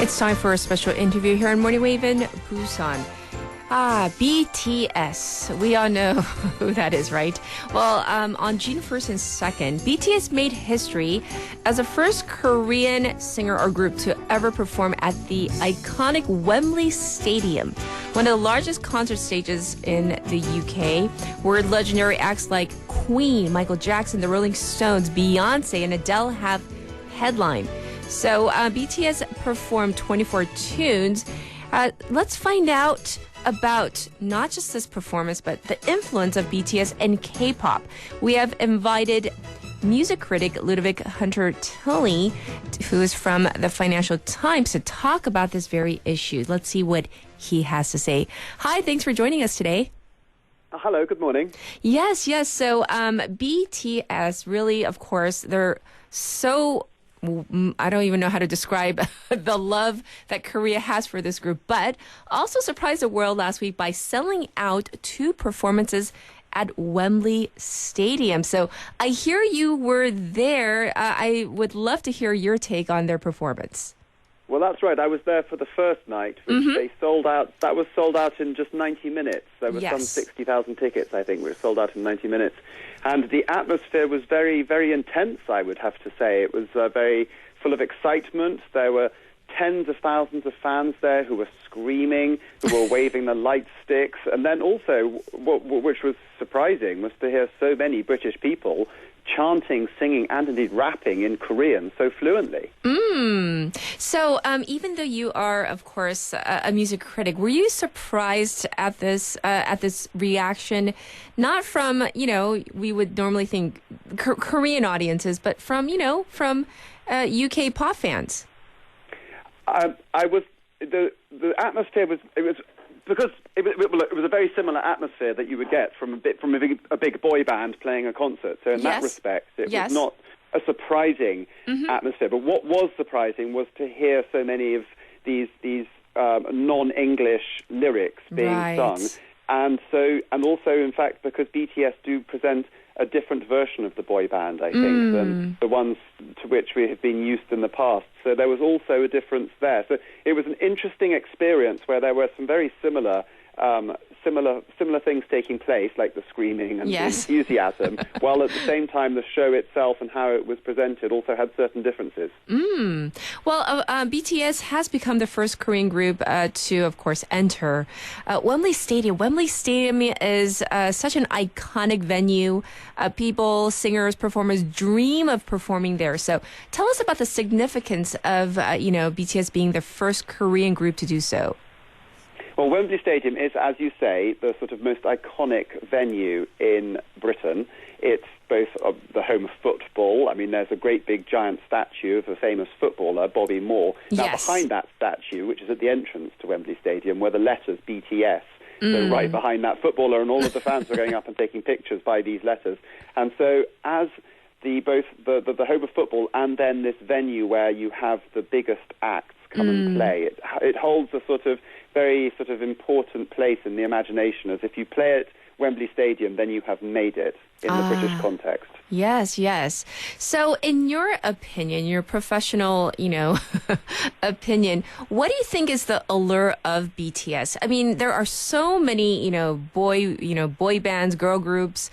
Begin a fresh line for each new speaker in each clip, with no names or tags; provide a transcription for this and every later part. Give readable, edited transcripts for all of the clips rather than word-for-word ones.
It's time for a special interview here on Morning Wave in Busan. BTS. We all know who that is, right? Well, on June 1st and 2nd, BTS made history as the first Korean singer or group to ever perform at the iconic Wembley Stadium, one of the largest concert stages in the UK, where legendary acts like Queen, Michael Jackson, the Rolling Stones, Beyonce, and Adele have headlined. So BTS performed 24 tunes. Let's find out about not just this performance, but the influence of BTS and K-Pop. We have invited music critic Ludovic Hunter-Tilney, who is from the Financial Times, to talk about this very issue. Let's see what he has to say. Hi, thanks for joining us today.
Hello, good morning.
Yes. So BTS really, of course, they're so... I don't even know how to describe the love that Korea has for this group, but also surprised the world last week by selling out 2 performances at Wembley Stadium. So I hear you were there. I would love to hear your take on their performance.
Well, that's right. I was there for the first night, which they sold out. That was sold out in just 90 minutes. There were some 60,000 tickets, I think, which sold out in 90 minutes. And the atmosphere was very, very intense, I would have to say. It was very full of excitement. There were tens of thousands of fans there who were screaming, who were waving the light sticks. And then also, which was surprising, was to hear so many British people chanting, singing, and indeed rapping in Korean so fluently.
So even though you are, of course, a music critic, were you surprised at this reaction? Not from, we would normally think Korean audiences, but from, from UK pop fans.
I was the atmosphere was because it was a very similar atmosphere that you would get from a big boy band playing a concert. So in that respect, it was not a surprising atmosphere. But what was surprising was to hear so many of these non-English lyrics being sung, and also in fact because BTS do present a different version of the boy band, I think, than the ones to which we have been used in the past. So there was also a difference there. So it was an interesting experience where there were some very similar things taking place, like the screaming and the enthusiasm, while at the same time the show itself and how it was presented also had certain differences.
Well, BTS has become the first Korean group to, of course, enter Wembley Stadium. Wembley Stadium is such an iconic venue. People, singers, performers dream of performing there. So tell us about the significance of, BTS being the first Korean group to do so.
Well, Wembley Stadium is, as you say, the sort of most iconic venue in Britain. It's both the home of football. I mean, there's a great big giant statue of a famous footballer, Bobby Moore. Now, behind that statue, which is at the entrance to Wembley Stadium, were the letters BTS. So right behind that footballer, and all of the fans were going up and taking pictures by these letters. And so as both the home of football and then this venue where you have the biggest acts come and play, it holds a very important place in the imagination, as if you play at Wembley Stadium, then you have made it in the British context.
Yes. So in your opinion, your professional, opinion, what do you think is the allure of BTS? I mean, there are so many, boy bands, girl groups,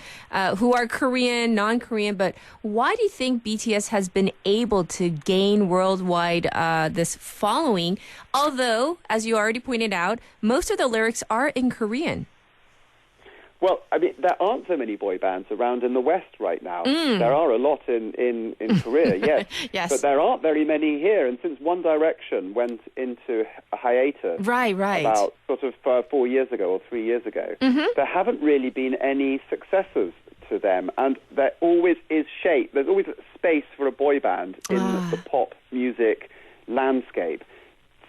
who are Korean, non-Korean, but why do you think BTS has been able to gain worldwide this following? Although, as you already pointed out, most of the lyrics are in Korean.
Well, I mean, there aren't so many boy bands around in the West right now. There are a lot in Korea, yes. But there aren't very many here. And since One Direction went into a hiatus about 4 years ago or 3 years ago, there haven't really been any successors to them. And there always is there's always space for a boy band in the pop music landscape.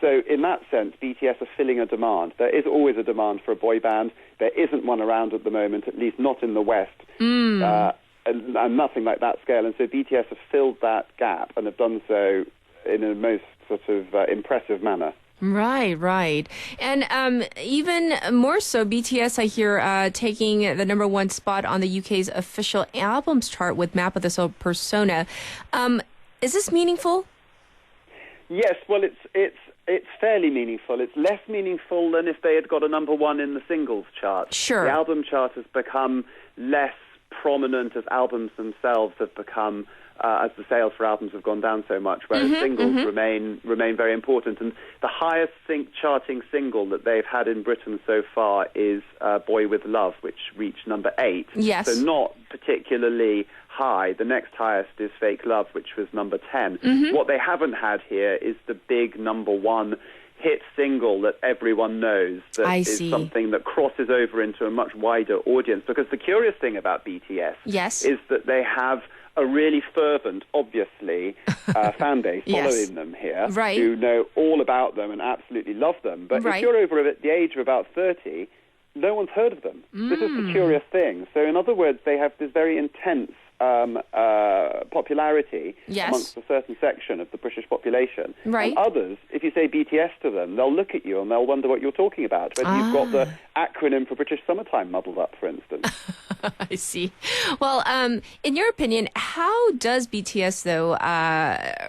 So in that sense, BTS are filling a demand. There is always a demand for a boy band. There isn't one around at the moment, at least not in the West, and nothing like that scale. And so BTS have filled that gap and have done so in a most impressive manner.
Right. And even more so, BTS, I hear, taking the #1 spot on the UK's official albums chart with Map of the Soul Persona. Is this meaningful?
Yes, well, it's It's fairly meaningful. It's less meaningful than if they had got a number one in the singles chart.
Sure.
The album chart has become less prominent as albums themselves have become, as the sales for albums have gone down so much, whereas singles remain very important. And the highest charting single that they've had in Britain so far is Boy With Love, which reached number 8.
Yes.
So not particularly high. The next highest is Fake Love, which was number 10. What they haven't had here is the big number one hit single that everyone knows, that is something that crosses over into a much wider audience. Because the curious thing about BTS is that they have a really fervent, obviously, fan base following them here, who know all about them and absolutely love them. But if you're over at the age of about 30, no one's heard of them. This is the curious thing. So in other words, they have this very intense popularity amongst a certain section of the British population. And others, if you say BTS to them, they'll look at you and they'll wonder what you're talking about. Whether you've got the acronym for British Summertime muddled up, for instance.
I see. Well, in your opinion, how does BTS, though,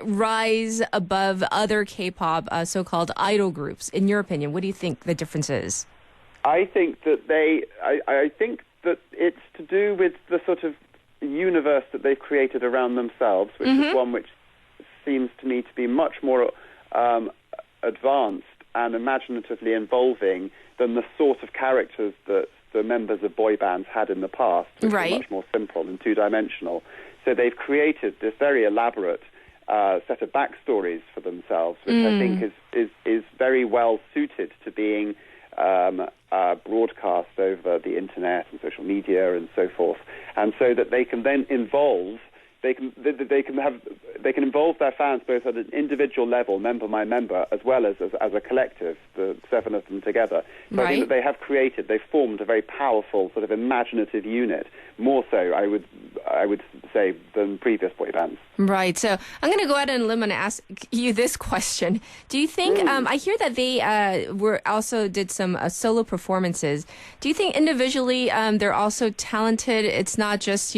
rise above other K-pop so-called idol groups? In your opinion, what do you think the difference is?
I think that I think that it's to do with the sort of universe that they've created around themselves, which is one which seems to me to be much more advanced and imaginatively involving than the sort of characters that the members of boy bands had in the past, which were much more simple and two-dimensional. So they've created this very elaborate set of backstories for themselves, which I think is very well suited to being broadcast over the internet and social media and so forth, and so that they can then involve they can involve their fans both at an individual level, member by member, as well as a collective, the 7 of them together. So I think that they've formed a very powerful sort of imaginative unit, more so I would say than previous boy bands.
Right. So I'm going to go out on a limb and ask you this question. Do you think, I hear that they also did some solo performances. Do you think individually they're also talented? It's not just,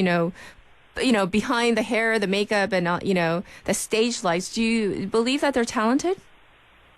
behind the hair, the makeup, and, the stage lights. Do you believe that they're talented?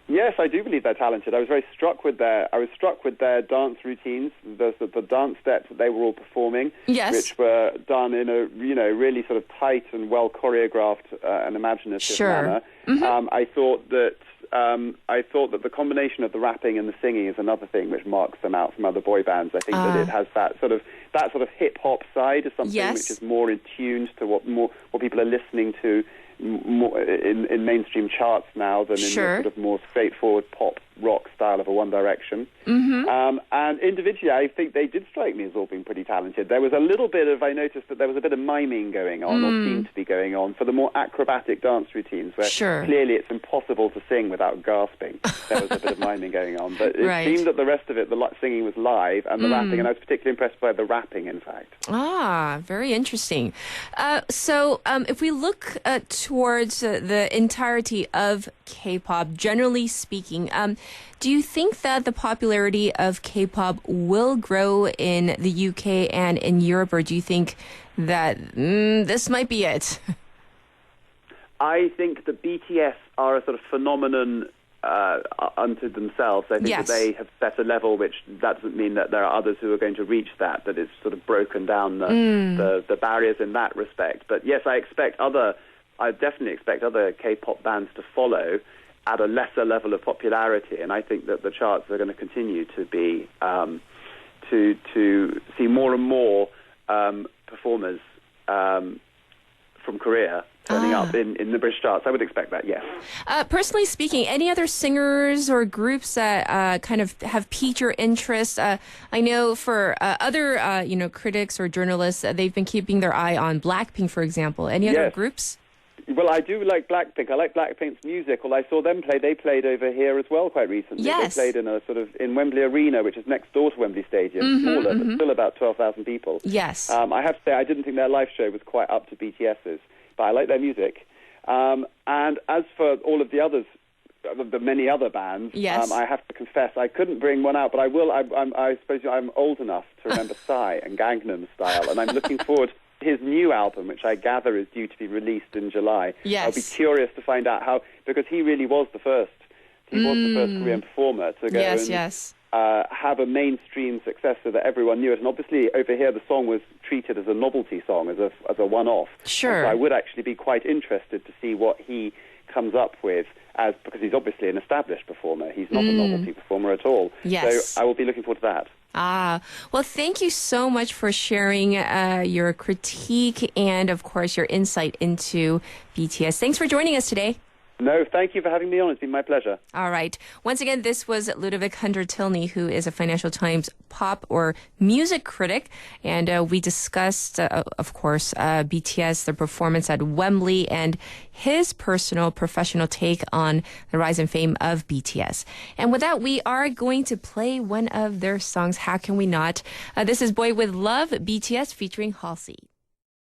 Yes, I do believe they're talented. I was struck with their dance routines, the dance steps that they were all performing, which were done in a really sort of tight and well choreographed and imaginative manner. I thought that the combination of the rapping and the singing is another thing which marks them out from other boy bands. I think that it has that sort of hip hop side is something which is more in tune to what people are listening to more in mainstream charts now than in the sort of more straightforward pop rock style of a One Direction. And individually, I think they did strike me as all being pretty talented. There was a little bit of, I noticed that there was a bit of miming going on, or seemed to be going on, for the more acrobatic dance routines, where clearly it's impossible to sing without gasping. There was a bit of miming going on. But it seemed that the rest of it, the singing was live, and the rapping, and I was particularly impressed by the rapping, in fact.
Very interesting. So if we look towards the entirety of K-pop, generally speaking, do you think that the popularity of K-pop will grow in the UK and in Europe, or do you think that this might be it?
I think the BTS are a sort of phenomenon unto themselves. I think that they have set a level which that doesn't mean that there are others who are going to reach that it's sort of broken down the barriers in that respect. But yes, I definitely expect other K-pop bands to follow at a lesser level of popularity, and I think that the charts are going to continue to be to see more and more performers from Korea turning up in the British charts. I would expect that, yes.
Personally speaking, any other singers or groups that kind of have piqued your interest? I know for other critics or journalists, they've been keeping their eye on Blackpink, for example. Any other groups?
Well, I do like Blackpink. I like Blackpink's music. Well, I saw them play. They played over here as well quite recently. Yes. They played in Wembley Arena, which is next door to Wembley Stadium, smaller, but still about 12,000 people.
Yes.
I have to say, I didn't think their live show was quite up to BTS's, but I like their music. And as for all of the others, the many other bands, I have to confess, I couldn't bring one out, but I will. I suppose I'm old enough to remember Psy and Gangnam Style, and I'm looking forward his new album, which I gather is due to be released in July. Yes. I'll be curious to find out how, because he really was the first He was the first Korean performer to go have a mainstream successor that everyone knew it. And obviously, over here, the song was treated as a novelty song, as a one-off.
Sure.
So I would actually be quite interested to see what he comes up with, because he's obviously an established performer. He's not a novelty performer at all.
Yes.
So I will be looking forward to that.
Well, thank you so much for sharing your critique and, of course, your insight into BTS. Thanks for joining us today.
No, thank you for having me on. It's been my pleasure.
All right. Once again, this was Ludovic Hunter-Tilney, who is a Financial Times pop or music critic. And we discussed, of course, BTS, their performance at Wembley, and his personal professional take on the rise and fame of BTS. And with that, we are going to play one of their songs. How can we not? This is Boy With Love, BTS featuring Halsey.